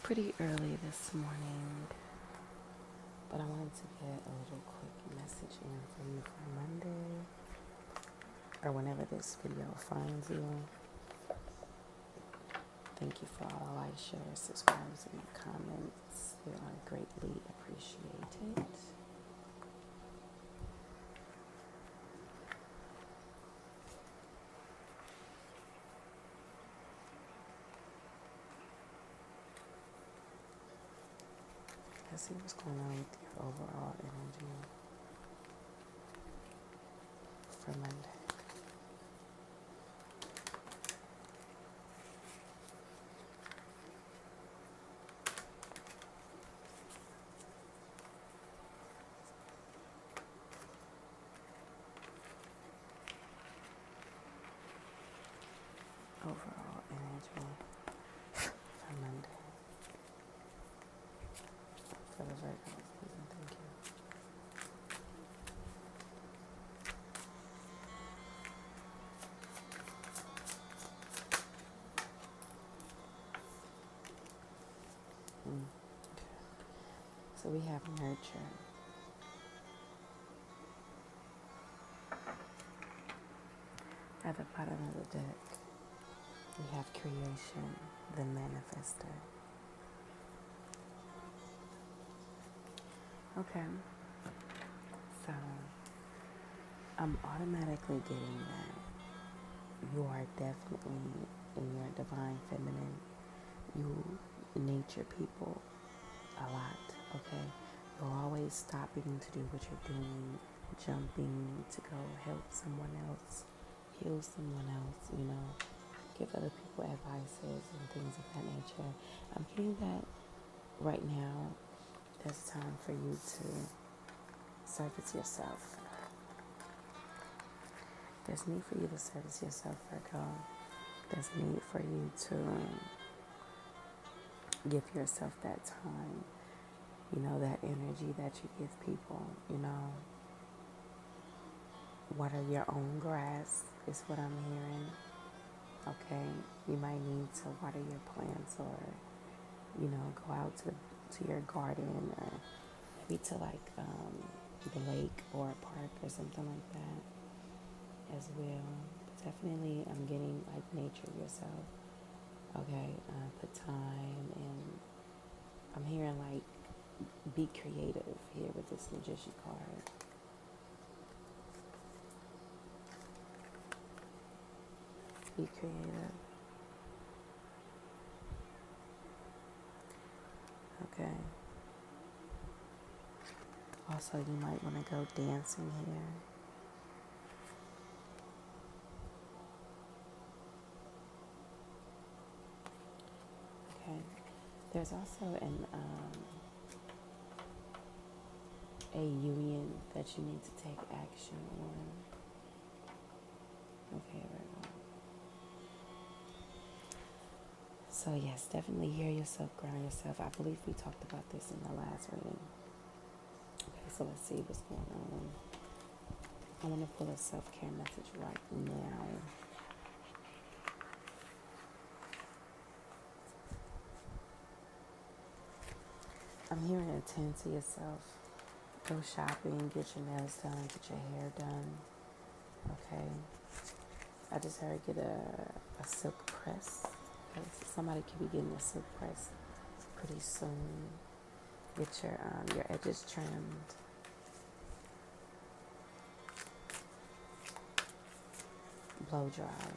Pretty early this morning, but I wanted to get a little quick message in for you for Monday, or whenever this video finds you. Thank you for all the likes, shares, subscribes, and comments. They are greatly appreciated. Let's see what's going on with your overall energy for Monday. Overall energy for Monday. For the Virgos, please and thank you. Okay. So we have nurture. At the bottom of the deck, we have creation, the manifester. Okay. So I'm automatically getting that you are definitely in your divine feminine. You nature people a lot, okay? You're always stopping to do what you're doing, jumping to go help someone else, heal someone else, give other people advices and things of that nature. I'm getting that right now. There's time for you to service yourself. There's need for you to service yourself, Virgo. There's need for you to give yourself that time, that energy that you give people, water your own grass is what I'm hearing, okay? You might need to water your plants or, go out to your garden or maybe to the lake or a park or something like that as well. Definitely, I'm getting nature yourself. Okay, put time and I'm hearing be creative here with this Magician card. Be creative. Okay. Also, you might want to go dancing here. Okay. There's also a union that you need to take action on. Okay, Virgo. So yes, definitely hear yourself, ground yourself. I believe we talked about this in the last reading. Okay, so let's see what's going on. I want to pull a self-care message right now. I'm hearing attend to yourself. Go shopping, get your nails done, get your hair done. Okay. I just heard get a silk press. Okay. So somebody could be getting a silk press pretty soon. Get your edges trimmed. Blow dry.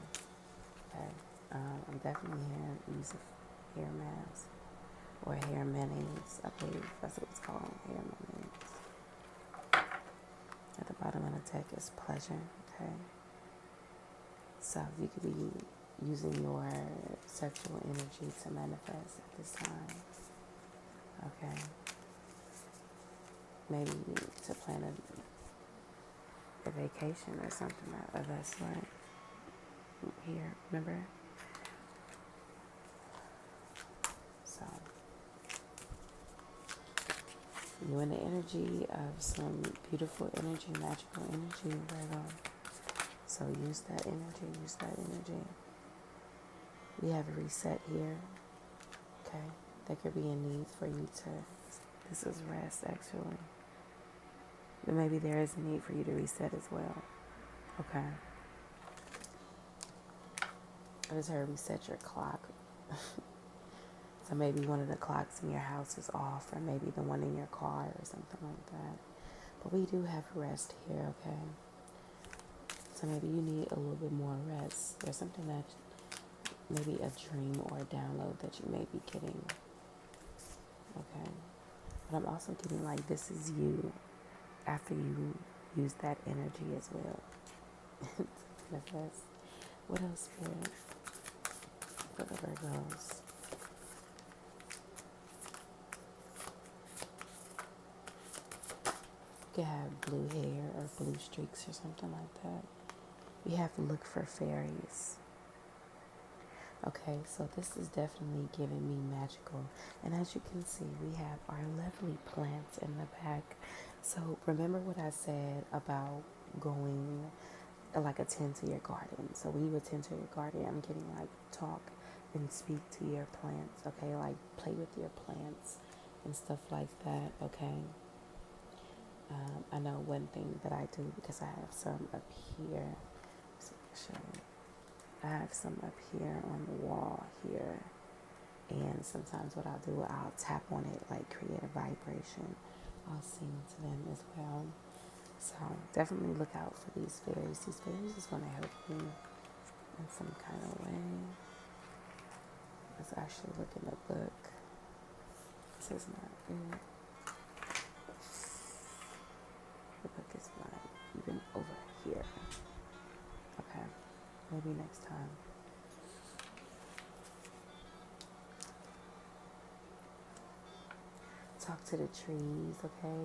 Okay. I'm definitely hearing use of hair mask or hair mayonnaise. I believe that's what it's called, hair mayonnaise. At the bottom of the deck is pleasure. Okay. So you could be using your sexual energy to manifest at this time. Okay. Maybe to plan a vacation or something of that sort. Here, remember? So, you're in the energy of some beautiful energy, magical energy, Virgo. So use that energy. We have a reset here. Okay. there could be a need for you to, this is rest actually. But maybe there is a need for you to reset as well. Okay. I just heard reset your clock. So maybe one of the clocks in your house is off, or maybe the one in your car or something like that. But we do have rest here, okay? So maybe you need a little bit more rest. There's something that, maybe a dream or a download that you may be getting, okay? But I'm also getting like this is you after you use that energy as well. Manifest. What else, Spirit, for the Virgos? You could have blue hair or blue streaks or something like that. We have to look for fairies. Okay, so this is definitely giving me magical. And as you can see, we have our lovely plants in the back. So remember what I said about going, like, attend to your garden. So when you attend to your garden, I'm getting like talk and speak to your plants, okay? Like play with your plants and stuff like that, okay? I know one thing that I do, because I have some up here. So actually, I have some up here on the wall here. And sometimes what I'll do, I'll tap on it, like create a vibration. I'll sing to them as well. So definitely look out for these fairies. These fairies is going to help you in some kind of way. Let's actually look in the book. This is not it. The book is not even over here. Okay, maybe next time. Talk to the trees, okay?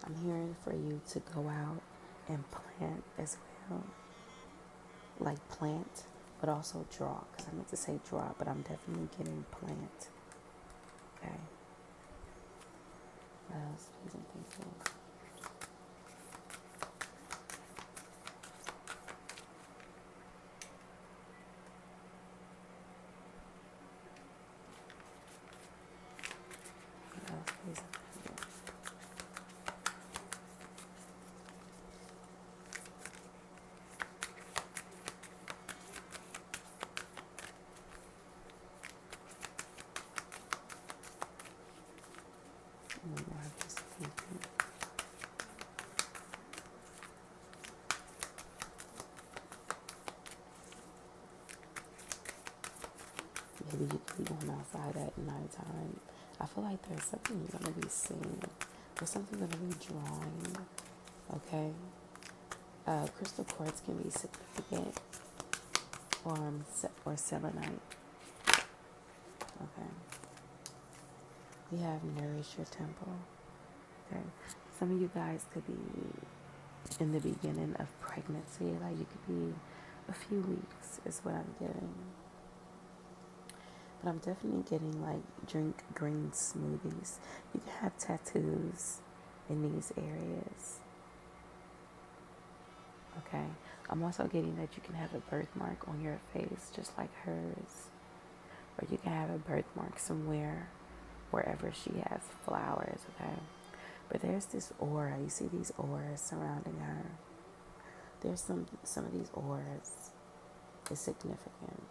I'm hearing for you to go out and plant as well. Like plant, but also draw. Because I meant to say draw, but I'm definitely getting plant. Okay. What else? Please and thank you. What else? Please and thank you. One more. Please and thank you. Maybe you could be going outside at nighttime. I feel like there's something you're going to be seeing. There's something going to be drawing. Okay? Crystal quartz can be significant, or selenite. Okay? We have nourish your temple. Okay? Some of you guys could be in the beginning of pregnancy. Like you could be a few weeks is what I'm getting. But I'm definitely getting like drink green smoothies. You can have tattoos in these areas. Okay. I'm also getting that you can have a birthmark on your face just like hers. Or you can have a birthmark somewhere, wherever she has flowers, okay? But there's this aura. You see these auras surrounding her. There's some of these auras is significant.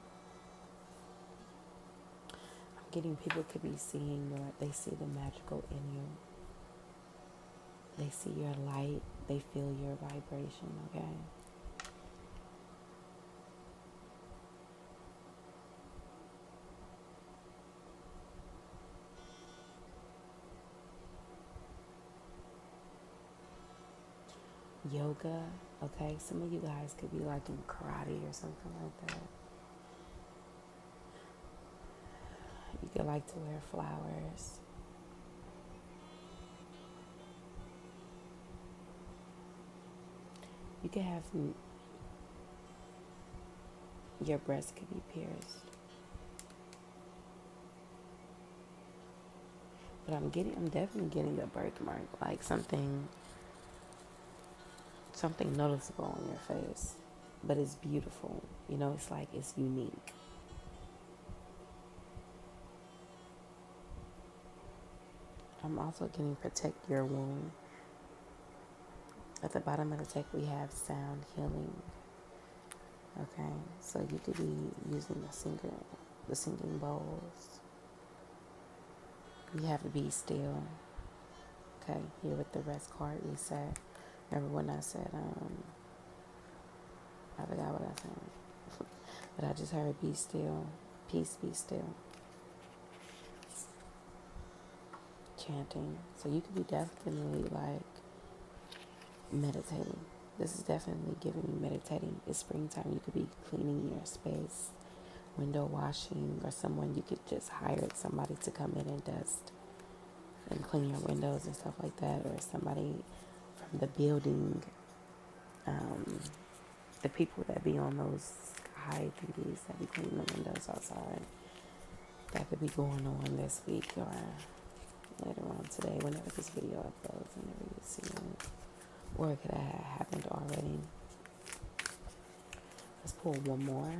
Getting people could be seeing they see the magical in you. They see your light. They feel your vibration, okay? Yoga, okay? Some of you guys could be like in karate or something like that. You could like to wear flowers. You could have your breast could be pierced. But I'm definitely getting a birthmark, like something noticeable on your face. But it's beautiful. You know, it's unique. I'm also getting protect your womb. At the bottom of the deck, we have sound healing. Okay, so you could be using the singing bowls. You have to be still. Okay, here with the rest card, we said. Remember when I said, I forgot what I said, but I just heard be still, peace, be still. Chanting. So you could be definitely like meditating. This is definitely giving me meditating. It's springtime. You could be cleaning your space, window washing, or someone you could just hire somebody to come in and dust and clean your windows and stuff like that, or somebody from the building, the people that be on those high thingies that be cleaning the windows outside. That could be going on this week or later on today, whenever this video uploads, whenever you see it. Or it could have happened already. Let's pull one more.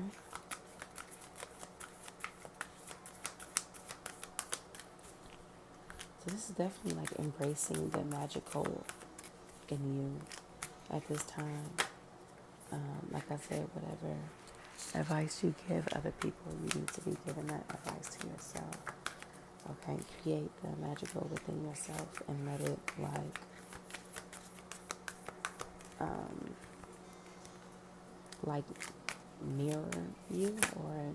So this is definitely like embracing the magical in you at this time. Like I said, whatever advice you give other people, you need to be giving that advice to yourself. Okay, create the magical within yourself and let it like mirror you, or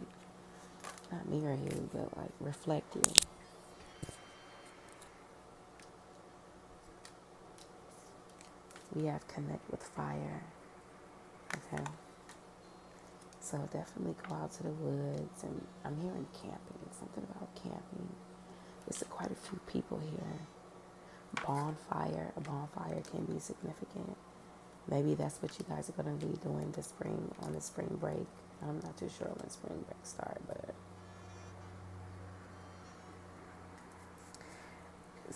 not mirror you, but like reflect you. We have connect with fire. Okay. So definitely go out to the woods, and I'm hearing camping, something about camping. There's quite a few people here. A bonfire can be significant. Maybe that's what you guys are going to be doing this spring, on the spring break. I'm not too sure when spring break starts, but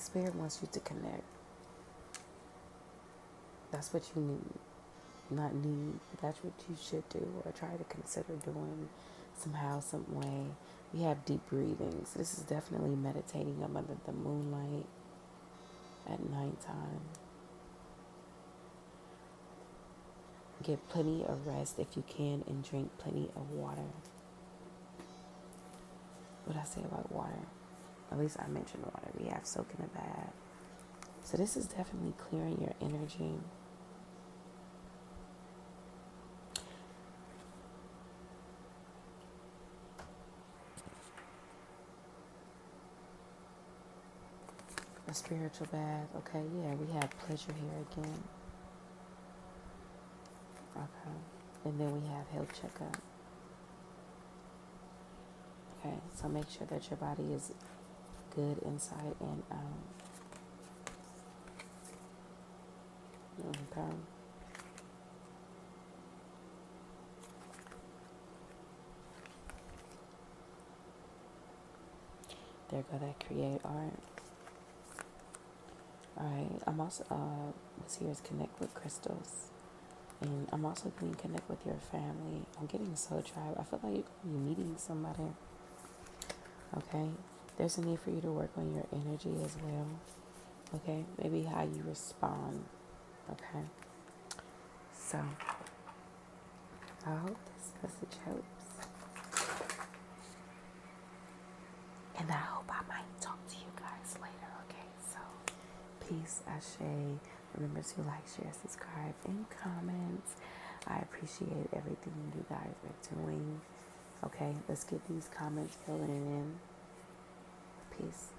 Spirit wants you to connect. That's what you need. Not need, but that's what you should do, or try to consider doing somehow, some way. We have deep breathing. So this is definitely meditating under the moonlight at nighttime. Get plenty of rest if you can, and drink plenty of water. What did I say about water? At least I mentioned water. We have soak in a bath. So this is definitely clearing your energy. A spiritual bath. Okay, yeah, we have pleasure here again. Okay. And then we have health checkup. Okay, so make sure that your body is good inside and out. Okay. There go that create art. Alright, I'm also, this here is connect with crystals. And I'm also getting connect with your family. I'm getting soul tribe. I feel like you're going to be meeting somebody. Okay? There's a need for you to work on your energy as well. Okay? Maybe how you respond. Okay? So, I hope this message helps. And I hope I might talk to you guys later. Okay? So, peace, ashe. Remember to like, share, subscribe, and comment. I appreciate everything you guys are doing. Okay, let's get these comments filling in. Peace.